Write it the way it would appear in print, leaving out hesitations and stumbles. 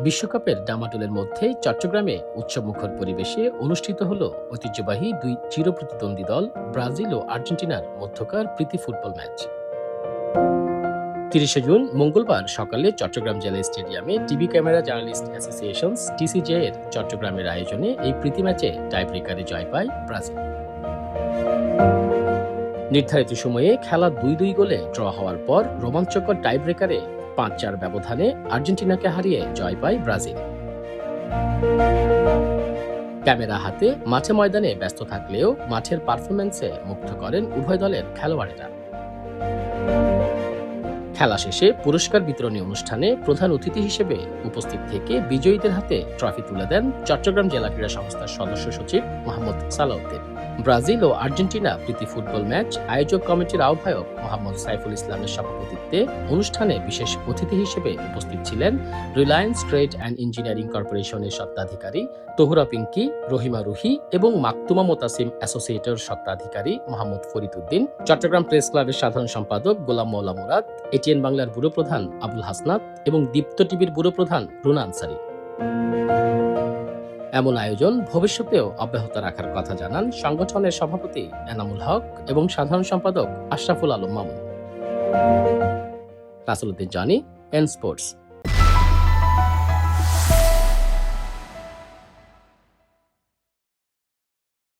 বিশ্বকাপের ডামাডোলের মধ্যে চট্টগ্রামে উৎসবমুখর পরিবেশে অনুষ্ঠিত হলো ঐতিহ্যবাহী দুই চিরপ্রতিদ্বন্দ্বী দল ব্রাজিল ও আর্জেন্টিনার মধ্যকার প্রীতি ফুটবল ম্যাচ। ৩০শে জুন মঙ্গলবার সকালে চট্টগ্রাম জেলা স্টেডিয়ামে টিভি ক্যামেরা জার্নালিস্ট অ্যাসোসিয়েশন টিসিজে এর চট্টগ্রামের আয়োজনে এই প্রীতি ম্যাচে টাইব্রেকারে জয় পায় ব্রাজিল। নির্ধারিত সময়ে খেলা ২-২ গোলে ড্র হওয়ার পর রোমাঞ্চকর টাইব্রেকারে ৫-৪ ব্যবধানে আর্জেন্টিনাকে হারিয়ে জয় পায় ব্রাজিল। ক্যামেরা হাতে মাঠে ময়দানে ব্যস্ত থাকলেও মাঠের পারফরম্যান্সে মুগ্ধ করেন উভয় দলের খেলোয়াড়েরা। খেলা শেষে পুরস্কার বিতরণী অনুষ্ঠানে প্রধান অতিথি হিসেবে উপস্থিত থেকে বিজয়ীদের হাতে ট্রফি তুলে দেন চট্টগ্রাম জেলা ক্রীড়া সংস্থার সদস্য সচিব মোহাম্মদ সালাউদ্দিন। ব্রাজিল ও আর্জেন্টিনা প্রীতি ফুটবল ম্যাচ আয়োজক কমিটির আহ্বায়ক মোহাম্মদ সাইফুল ইসলামের সভাপতিত্বে অনুষ্ঠানে বিশেষ অতিথি হিসেবে উপস্থিত ছিলেন রিলায়েন্স ট্রেড অ্যান্ড ইঞ্জিনিয়ারিং কর্পোরেশনের স্বত্বাধিকারী তহুরা পিঙ্কি, রহিমা রুহি এবং মাকতুমা মোতাসিম অ্যাসোসিয়েটের স্বত্বাধিকারী মোহাম্মদ ফরিদ উদ্দিন, চট্টগ্রাম প্রেস ক্লাবের সাধারণ সম্পাদক গোলাম মওলা মুরাদ, এটিএন বাংলার ব্যুরো প্রধান আবুল হাসনাত এবং দীপ্ত টিভির ব্যুরো প্রধান রুনা আনসারী। এমন আয়োজন ভবিষ্যতেও অব্যাহত রাখার কথা জানান সংগঠনের সভাপতি এনামুল হক এবং সাধারণ সম্পাদক আশরাফুল আলম মামুন। Rasel Uddin Jony, N sports.